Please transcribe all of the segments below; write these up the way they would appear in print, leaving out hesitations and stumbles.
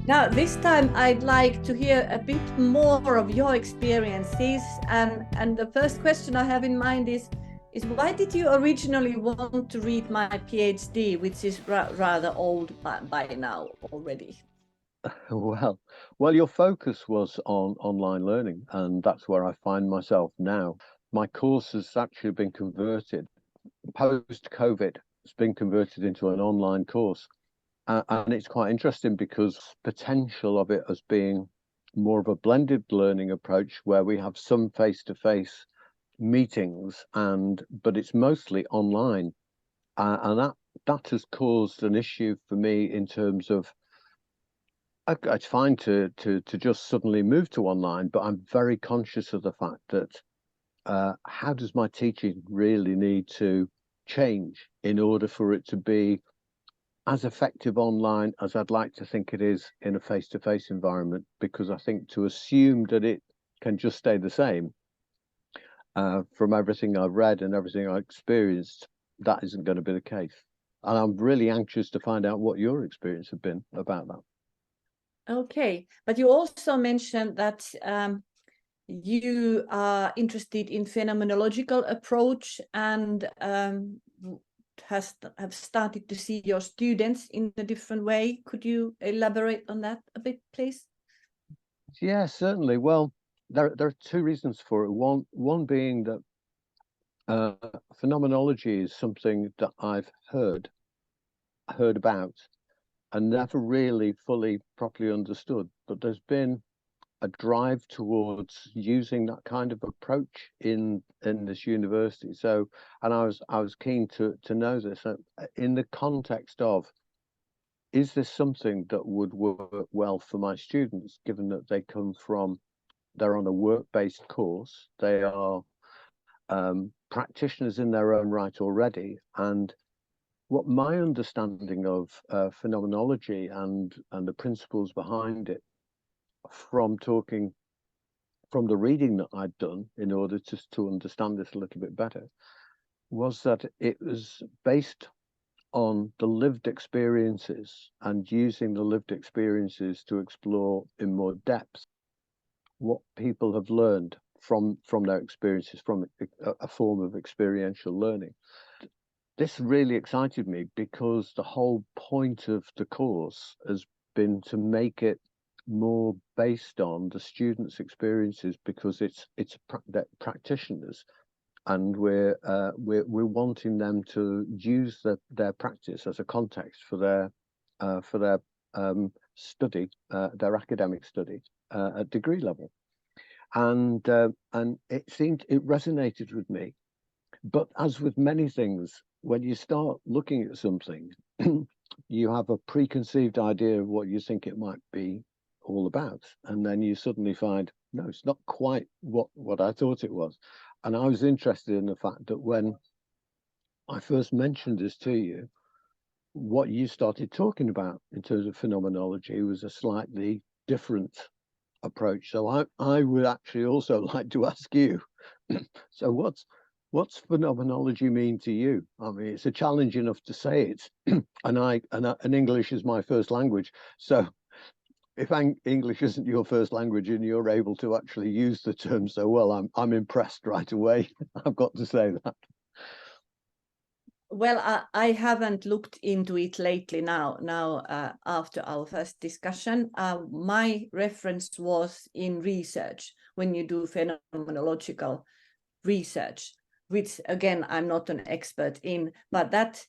Now, this time I'd like to hear a bit more of your experiences. And the first question I have in mind is why did you originally want to read my PhD, which is rather old by now already? Well, well, your focus was on online learning, and that's where I find myself now. My course has actually been converted post-COVID. It's been converted into an online course, and it's quite interesting because potential of it as being more of a blended learning approach where we have some face-to-face meetings, and but it's mostly online, and that has caused an issue for me in terms of it's fine to just suddenly move to online, but I'm very conscious of the fact that how does my teaching really need to change in order for it to be as effective online as I'd like to think it is in a face-to-face environment? Because I think to assume that it can just stay the same from everything I've read and everything I experienced, that isn't going to be the case. And I'm really anxious to find out what your experience have been about that. Okay, but you also mentioned that you are interested in phenomenological approach and have started to see your students in a different way. Could you elaborate on that a bit, please? Yeah, certainly. Well, there are two reasons for it. One being that uh, phenomenology is something that I've heard about and never really fully properly understood. But there's been a drive towards using that kind of approach in this university. So, and I was keen to know this in the context of, is this something that would work well for my students, given that they're on a work-based course, they are practitioners in their own right already, and what my understanding of phenomenology and the principles behind it from the reading that I'd done in order to understand this a little bit better was that it was based on the lived experiences and using the lived experiences to explore in more depth what people have learned from their experiences, from a form of experiential learning. This really excited me because the whole point of the course has been to make it more based on the students' experiences, because they're practitioners, and we're wanting them to use their practice as a context for their study, their academic study at degree level, and it resonated with me. But as with many things, when you start looking at something, you have a preconceived idea of what you think it might be all about. And then you suddenly find, no, it's not quite what I thought it was. And I was interested in the fact that when I first mentioned this to you, what you started talking about in terms of phenomenology was a slightly different approach. So I would actually also like to ask you, so what's phenomenology mean to you? I mean, it's a challenge enough to say it, and English is my first language. So if English isn't your first language and you're able to actually use the term so well, I'm impressed right away. I've got to say that. Well, I haven't looked into it lately now after our first discussion. My reference was in research, when you do phenomenological research, which again, I'm not an expert in, but that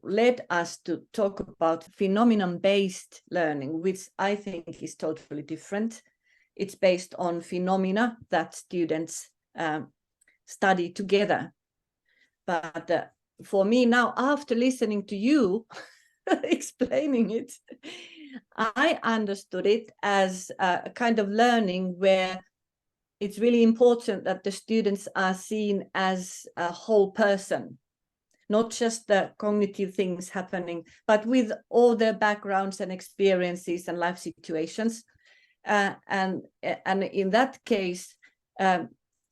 led us to talk about phenomenon-based learning, which I think is totally different. It's based on phenomena that students study together. But for me now, after listening to you explaining it, I understood it as a kind of learning where it's really important that the students are seen as a whole person, not just the cognitive things happening, but with all their backgrounds and experiences and life situations. And in that case, the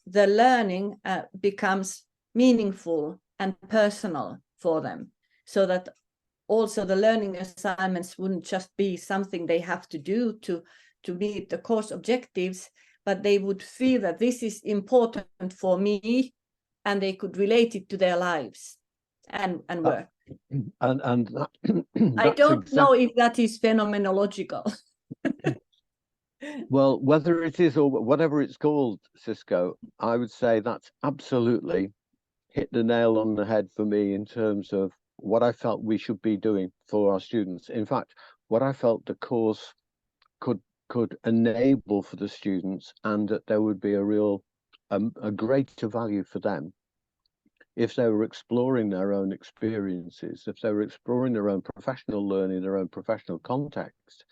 learning becomes meaningful and personal for them, so that also the learning assignments wouldn't just be something they have to do to meet the course objectives, but they would feel that this is important for me, and they could relate it to their lives and work. And that, I that's don't know exactly, if that is phenomenological. well, whether it is or whatever it's called, Cisco, I would say that's absolutely hit the nail on the head for me in terms of what I felt we should be doing for our students. In fact, what I felt the course could enable for the students, and that there would be a real a greater value for them if they were exploring their own experiences, if they were exploring their own professional learning, their own professional context,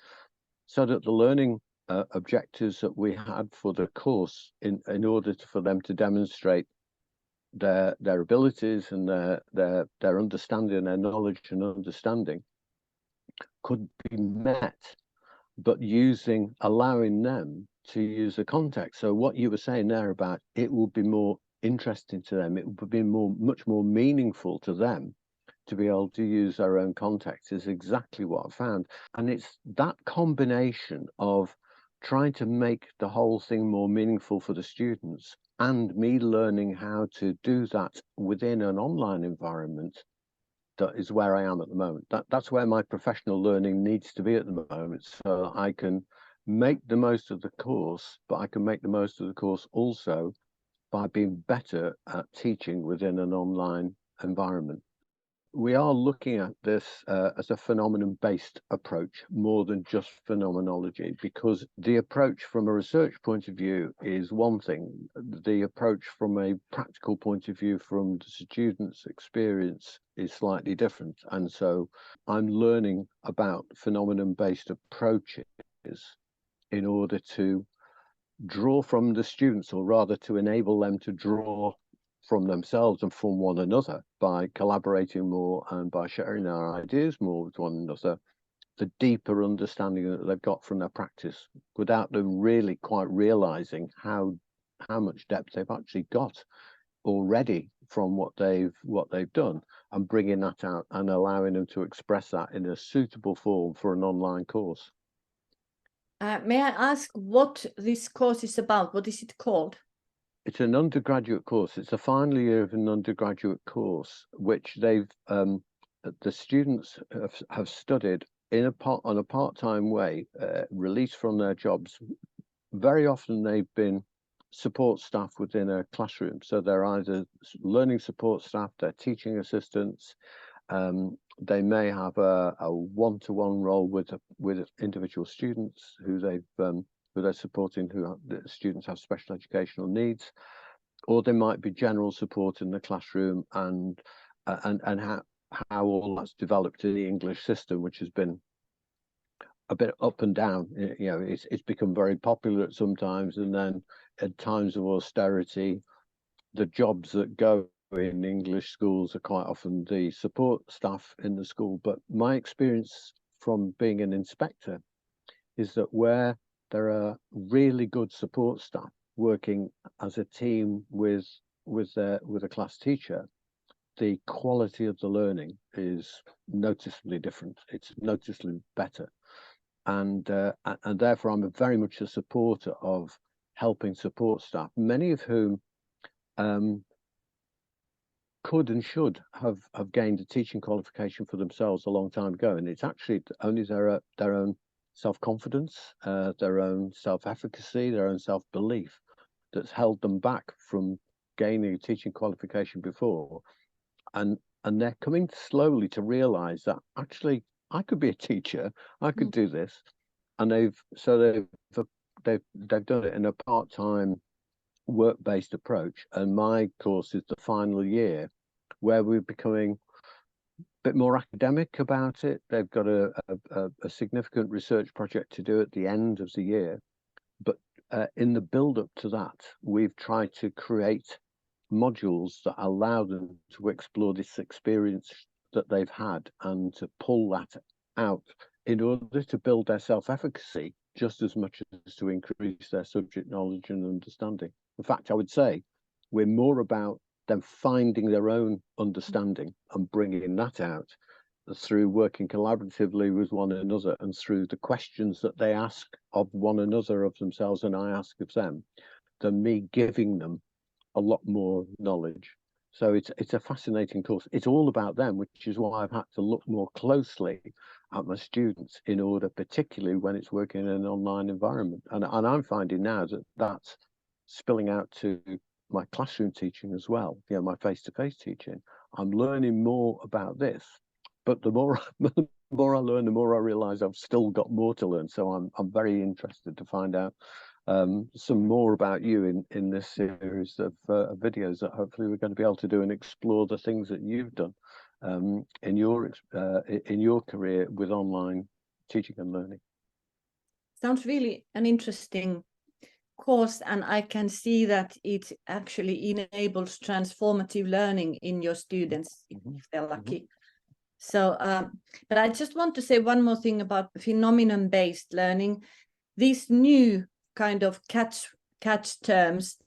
so that the learning objectives that we had for the course in order for them to demonstrate their abilities and their understanding, their knowledge and understanding could be met, but allowing them to use the context. So what you were saying there about it would be more interesting to them, it would be much more meaningful to them to be able to use their own context is exactly what I found. And it's that combination of trying to make the whole thing more meaningful for the students and me learning how to do that within an online environment that is where I am at the moment. That's where my professional learning needs to be at the moment, so I can make the most of the course, but I can make the most of the course also by being better at teaching within an online environment. We are looking at this as a phenomenon-based approach more than just phenomenology, because the approach from a research point of view is one thing. The approach from a practical point of view from the student's experience is slightly different. And so I'm learning about phenomenon-based approaches in order to draw from the students, or rather to enable them to draw from themselves and from one another by collaborating more and by sharing our ideas more with one another, the deeper understanding that they've got from their practice without them really quite realizing how much depth they've actually got already from what they've done, and bringing that out and allowing them to express that in a suitable form for an online course. May I ask what this course is about? What is it called? It's an undergraduate course. It's a final year of an undergraduate course, which the students have studied on a part-time way, released from their jobs. Very often they've been support staff within a classroom. So they're either learning support staff, they're teaching assistants, they may have a one-to-one role with individual students who they're supporting, the students have special educational needs, or there might be general support in the classroom, and how all that's developed in the English system, which has been a bit up and down. You know, it's become very popular at some times, and then at times of austerity, the jobs that go in English schools are quite often the support staff in the school. But my experience from being an inspector is that where there are really good support staff working as a team with a class teacher, the quality of the learning is noticeably different. It's noticeably better, and therefore I'm very much a supporter of helping support staff, many of whom could and should have gained a teaching qualification for themselves a long time ago, and it's actually only their own self-confidence, their own self-efficacy, their own self-belief that's held them back from gaining a teaching qualification before, and they're coming slowly to realize that actually I could be a teacher, I could do this, and they've done it in a part-time work-based approach. And my course is the final year where we're becoming a bit more academic about it. They've got a significant research project to do at the end of the year, but in the build-up to that, we've tried to create modules that allow them to explore this experience that they've had and to pull that out in order to build their self-efficacy just as much as to increase their subject knowledge and understanding. In fact, I would say we're more about them finding their own understanding and bringing that out through working collaboratively with one another and through the questions that they ask of one another, of themselves, and I ask of them, than me giving them a lot more knowledge. So it's a fascinating course. It's all about them, which is why I've had to look more closely at my students in order, particularly when it's working in an online environment. And I'm finding now that that's spilling out to my classroom teaching as well, you know, my face-to-face teaching. I'm learning more about this, but the more the more I learn, the more I realize I've still got more to learn. So I'm very interested to find out some more about you in this series of videos that hopefully we're going to be able to do and explore the things that you've done in your career with online teaching and learning. Sounds really an interesting course, and I can see that it actually enables transformative learning in your students if they're lucky. So, but I just want to say one more thing about phenomenon-based learning. These new kind of catch terms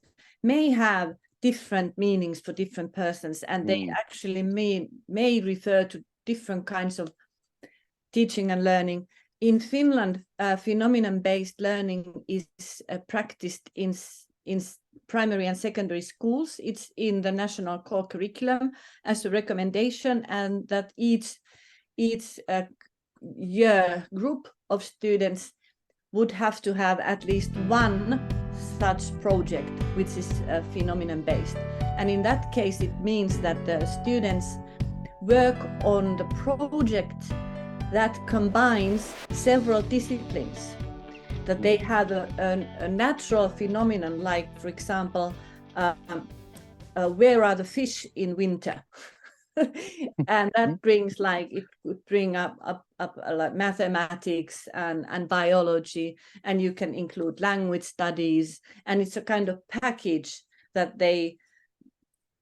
may have different meanings for different persons, and they actually may refer to different kinds of teaching and learning. In Finland, phenomenon-based learning is practiced in primary and secondary schools. It's in the national core curriculum as a recommendation, and that each year group of students would have to have at least one such project, which is phenomenon-based. And in that case, it means that the students work on the project that combines several disciplines, that they have a natural phenomenon, like, for example, where are the fish in winter? And that brings, like, it would bring up like mathematics and biology, and you can include language studies, and it's a kind of package that they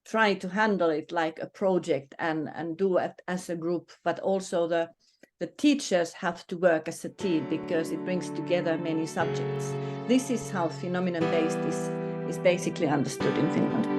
try to handle it like a project and do it as a group, but also the teachers have to work as a team because it brings together many subjects. This is how phenomenon-based is basically understood in Finland.